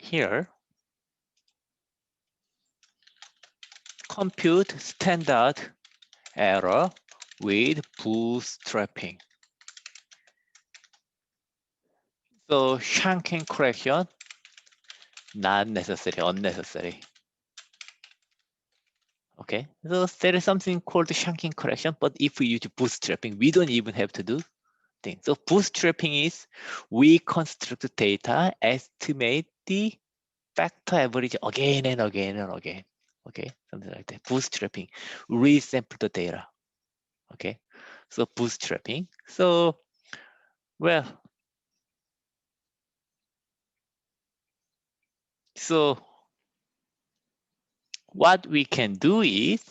here, compute standard error with bootstrapping. So Shanking correction, not necessary, unnecessary. Okay, so there is something called Shanking correction, but if we use bootstrapping, we don't even have to do things. So bootstrapping is we construct data, estimate the factor average again and again and again. Okay, something like that. Bootstrapping, resample the data. Okay, so bootstrapping. So, well, so what we can do is,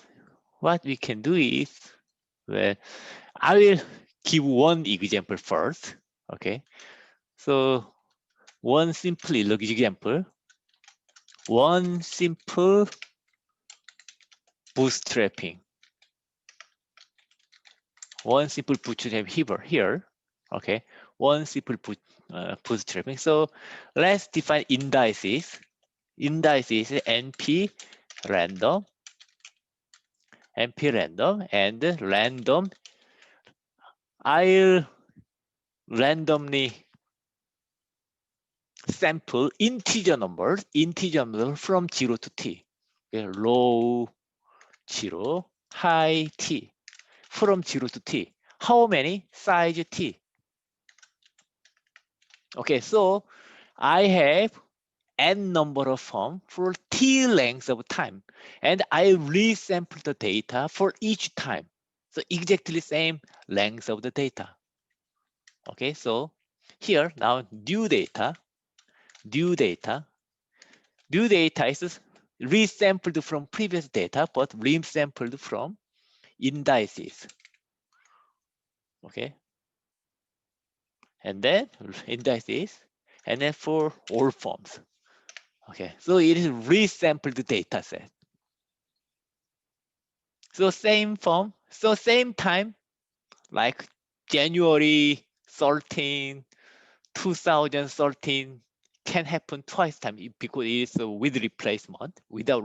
well, I will give one example first. Okay, so one simple example, one simple bootstrapping, one simple bootstrap here. Okay, one simple bootstrapping. So let's define indices. Indices np random, and random. I'll randomly sample integer numbers from 0 to t. Okay, low 0, high t, from 0 to t. How many? Size t. Okay, so I have n number of form for t length of time, and I resample the data for each time. So exactly same length of the data. Okay, so here now new data is resampled from previous data, but resampled from indices. Okay, and then indices, and then for all forms. Okay, so it is resampled data set. So same form, so same time, like January 13, 2013 can happen twice time because it is with replacement, without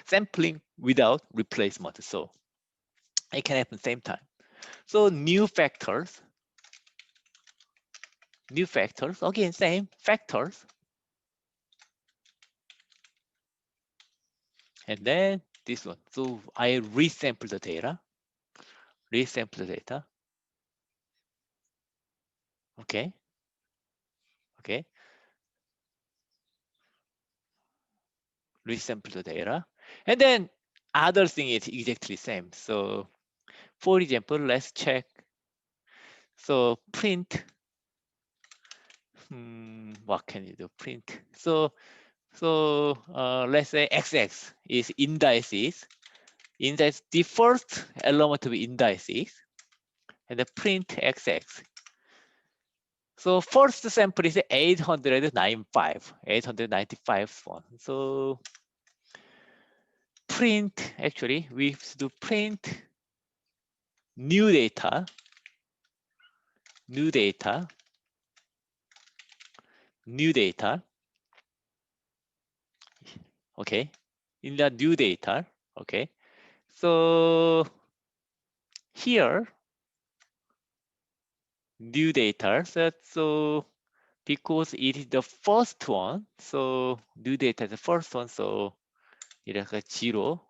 sampling without replacement. So it can happen same time. So new factors, again, same factors. And then this one. So I resample the data, Okay, okay, resample the data. And then other thing is exactly same. So for example, let's check. So print, what can you do? Print. So let's say XX is indices. Index, the first element of indices, and the print XX. So first sample is 895 one. So print, actually, we have to print new data, okay, in the new data, okay. So here, new data set, so because it is the first one, so new data is the first one, so it is a 0.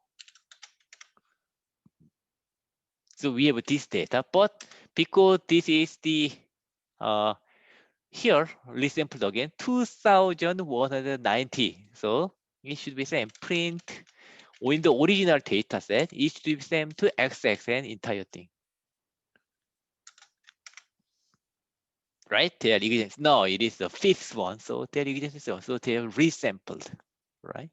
So we have this data, but because this is the here resampled again 2190, so it should be same print in the original data set. It should be same to XX and entire thing, right? They are existing. No, it is the fifth one, so they are existing. So they are resampled, right?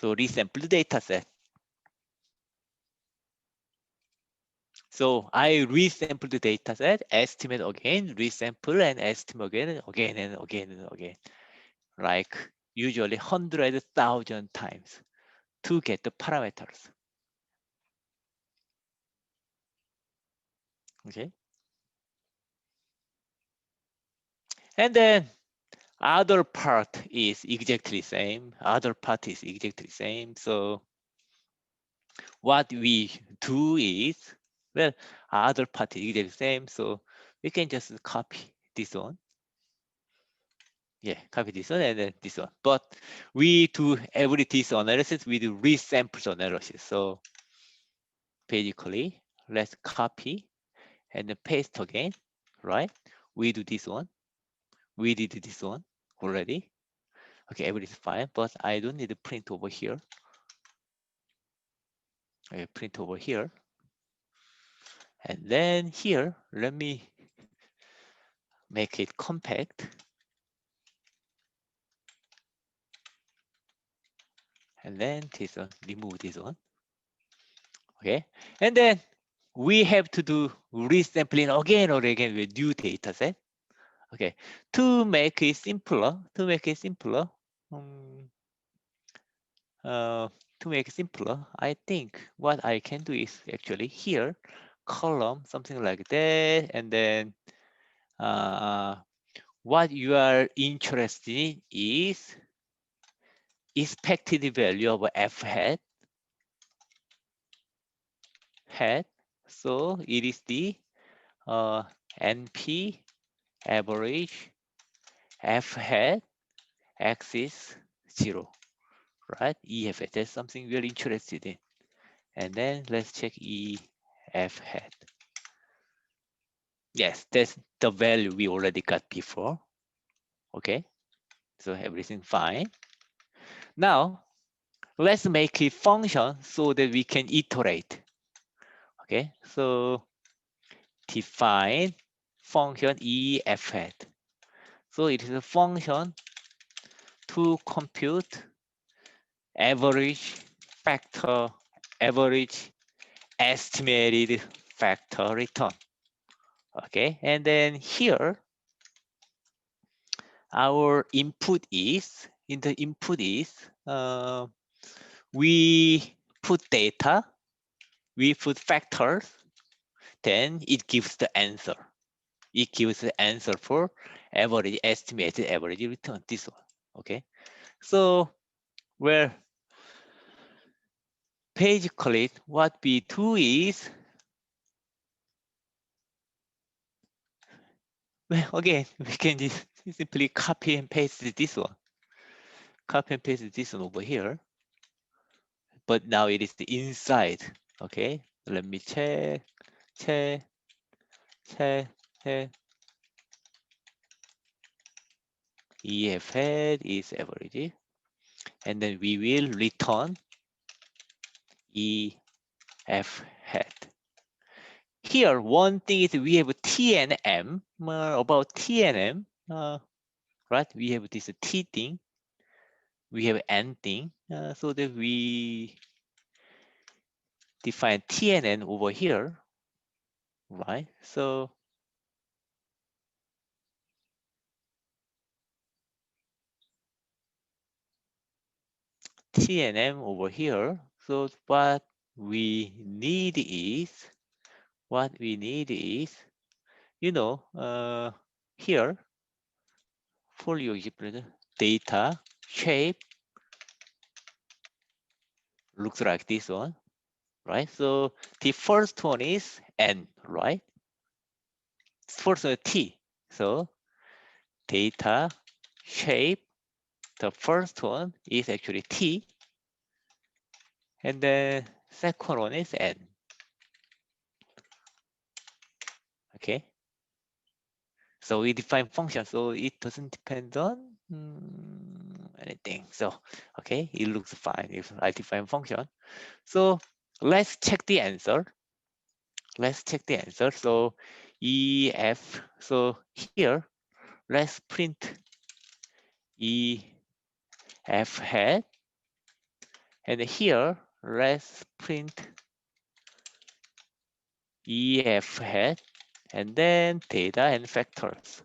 So resampled data set. So I resample the data set, estimate again, resample and estimate again, like usually 100,000 times to get the parameters. Okay. And then Other part is exactly same. Other part is exactly same. So what we do is, well, other part is exactly same. So we can just copy this one. Yeah, copy this one and then this one. But we do every this analysis, we do resample analysis. So basically, let's copy and then paste again, right? We do this one. We did this one already. Okay, everything's fine, but I don't need to print over here. I print over here. And then here, let me make it compact. And then this one, remove this one. Okay, and then we have to do resampling again or again with new data set. Okay, to make it simpler, um, to make it simpler, I think what I can do is actually here, column, something like that, and then what you are interested in is expected value of f hat. So it is the NP average f hat x is 0, right? EF hat, that's something we're interested in. And then let's check EF hat. Yes, that's the value we already got before. Okay, so everything fine. Now, let's make it function so that we can iterate. Okay, so define function EF hat. So it is a function to compute average factor, average estimated factor return. Okay, and then here our input is, in the input is, we put data, we put factors, then it gives the answer. It gives the answer for average, estimated average return, this one. Okay, so where basically what we do is, well, again, we can just simply copy and paste this one. Copy and paste this one over here. But now it is the inside. Okay, let me check. EF hat is average. And then we will return EF hat. Here, one thing is we have T and M. About T and M, right? We have this T thing. We have N thing. So that we define T and N over here, right? So T and M over here. So what we need is, you know, here for your data shape looks like this one, right? So the first one is N, right? First one T. So data shape, the first one is actually T, and then second one is N. Okay. So we define function, so it doesn't depend on anything. So okay, it looks fine if I define function. So let's check the answer. Let's check the answer. So EF. So here, let's print EF hat, and here let's print EF hat, and then data and factors.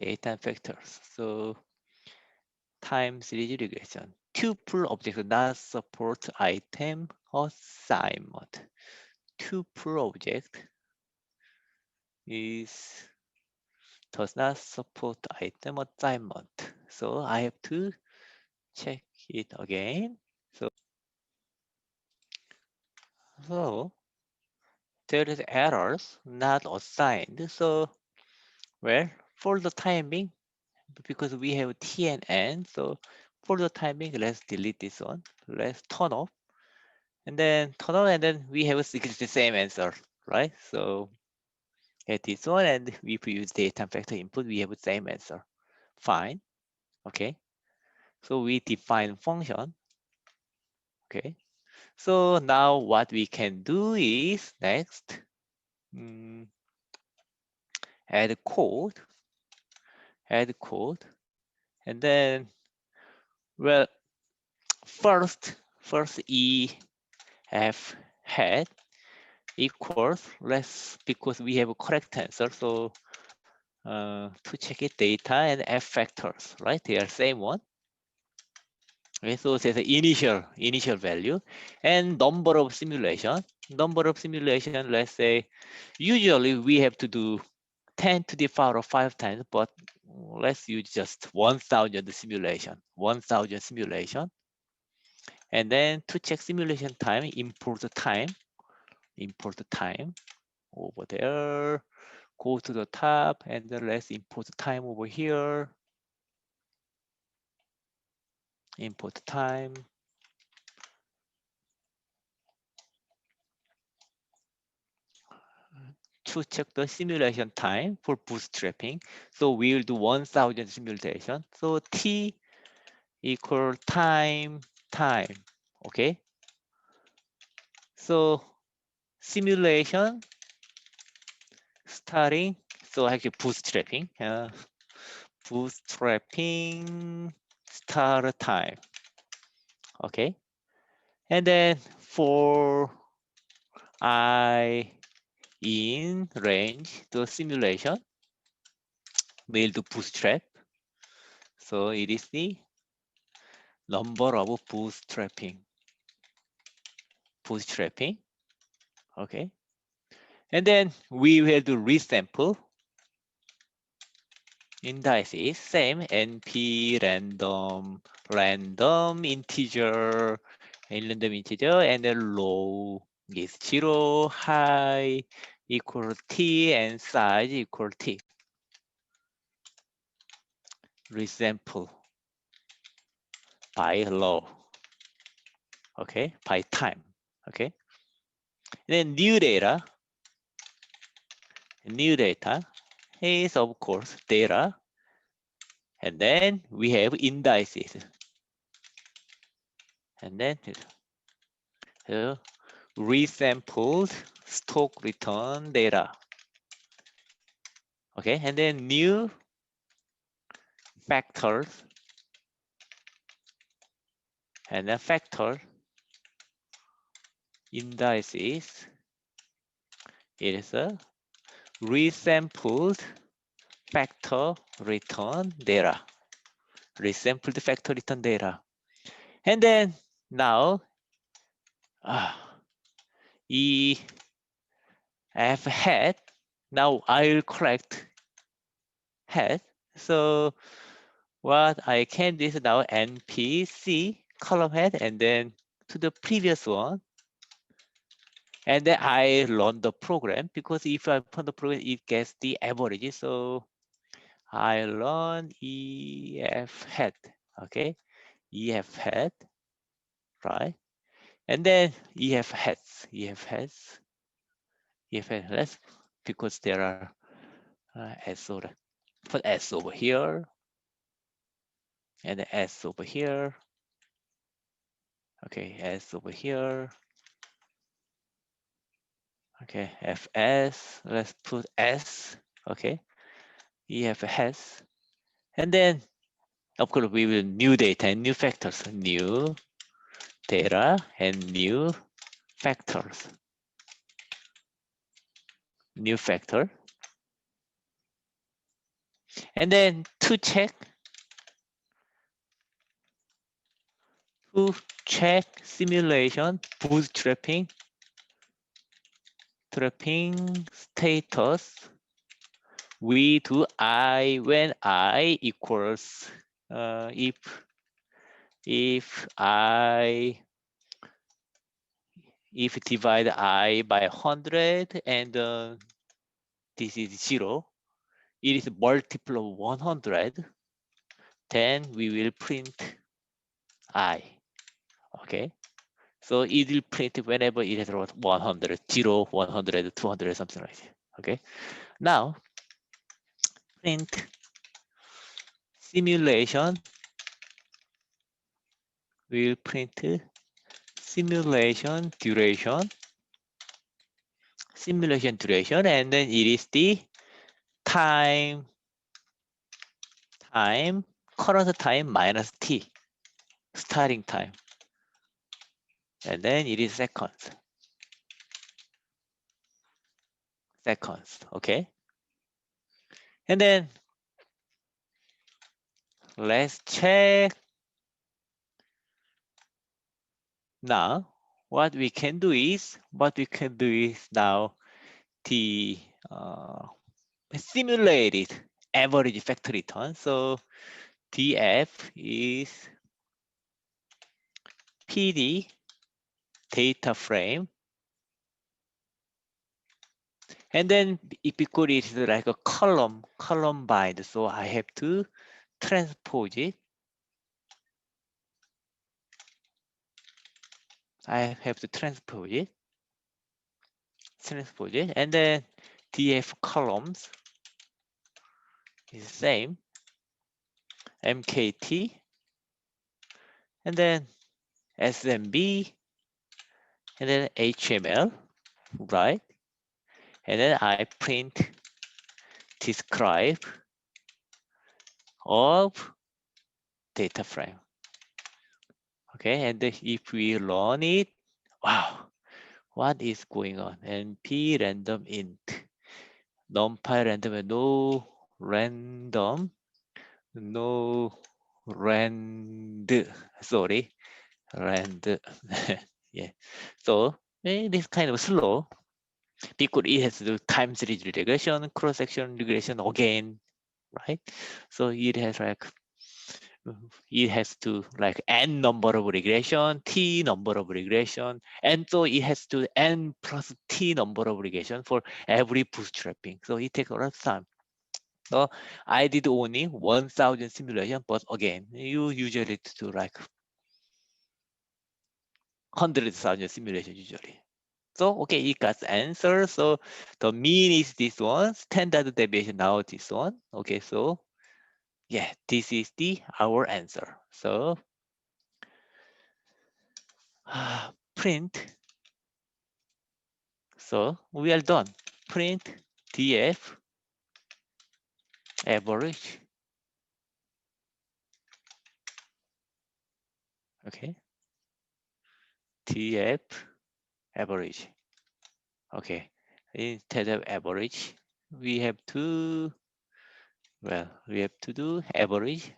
Data and factors. So time series regression. Tuple object not support item assignment. Tuple object is does not support item assignment. So I have to check it again. So there is errors not assigned. So well, for the time being, because we have T and N, so for the time being, let's delete this one. Let's turn off, and then turn on, and then we have the same answer, right? So at this one, and if we use data factor input, we have the same answer. Fine. Okay. So we define function. Okay. So now what we can do is next, add code, and then, well, first E f hat equals, let's, because we have a correct answer, so to check it, data and f factors, right? They are same one. Okay, so there's an initial value and number of simulation. Let's say, usually we have to do 10 to the power of 5 times, but let's use just 1,000 simulation. And then to check simulation time, import the time over there, go to the top, and then let's import the time over here. Import time. To check the simulation time for bootstrapping. So we'll do 1,000 simulation. So T equal time. Okay. So simulation starting. So actually bootstrapping. Bootstrapping start time. Okay. And then for I in range the simulation, we'll do bootstrap. So it is the number of bootstrapping. Okay. And then we will do resample indices, same np random integer, and then low is 0, high equal t, and size equal t. Resample by low, okay, by time, okay. Then new data is of course data, and then we have indices, and then resampled stock return data. Okay, and then new factors, and then factor indices. It is a resampled factor return data. And then now E F hat. Now I'll collect hat. So what I can do is now NPC column head, and then to the previous one. And then I run the program, because if I run the program, it gets the average. So I run EF head, okay? EF head, right? And then EF heads, because there are S over, put S over here, and then S over here. Okay, S over here. Okay, FS, let's put S, okay? EF has, and then of course we will new data and new factors, new data and new factors, new factor. And then to check simulation bootstrapping status, we do I when I equals if I if divide I by 100 and this is 0, it is multiple of 100, then we will print I. Okay, so it will print whenever it has 100, 0, 100, 200, something like that. Okay, now print simulation will print simulation duration, and then it is the time current time minus t, starting time, and then it is seconds. Okay, and then let's check now. What we can do is now the simulated average factor return. So df is PD data frame, and then because it is like a column bind, so I have to transpose it. And then df columns is same, mkt, and then smb, and then html, right? And then I print describe of data frame. Okay, and then if we run it, wow, what is going on? np random int numpy random, no sorry, rand. Yeah, so this kind of slow because it has to do time series regression, cross section regression again, right? So it has like n number of regression, t number of regression, and so it has to n plus t number of regression for every bootstrapping. So it takes a lot of time. So I did only 1,000 simulation, but again, you usually do like 100,000 simulation usually. So okay, it got the answer. So the mean is this one, standard deviation now this one. Okay, so yeah, this is our answer. So print. So we are done. Print df average. Okay, df average. Okay, instead of average, we have to do average.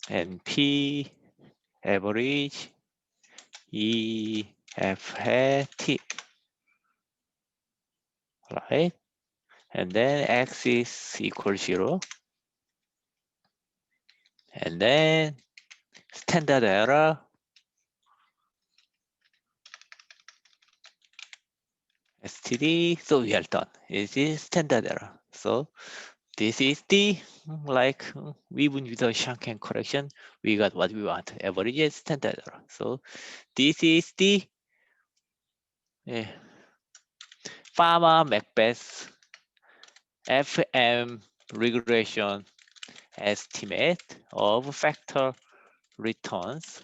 And p average e f t, right? And then x is equal 0, and then standard error std. So we are done. This is standard error. So this is the like even with the Shanken correction, we got what we want. Average is standard error. So this is the Fama MacBeth FM regression estimate of factor returns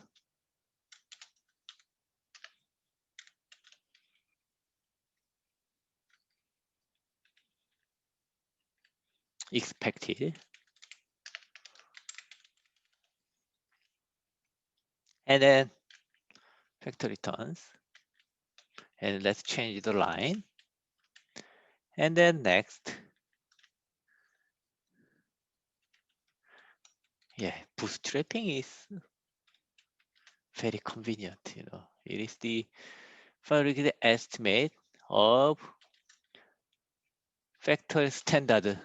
expected, and then factor returns, and let's change the line, and then next, yeah, bootstrapping is very convenient, you know. It is the the estimate of factor standard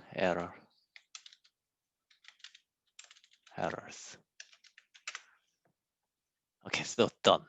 errors. Okay, so done.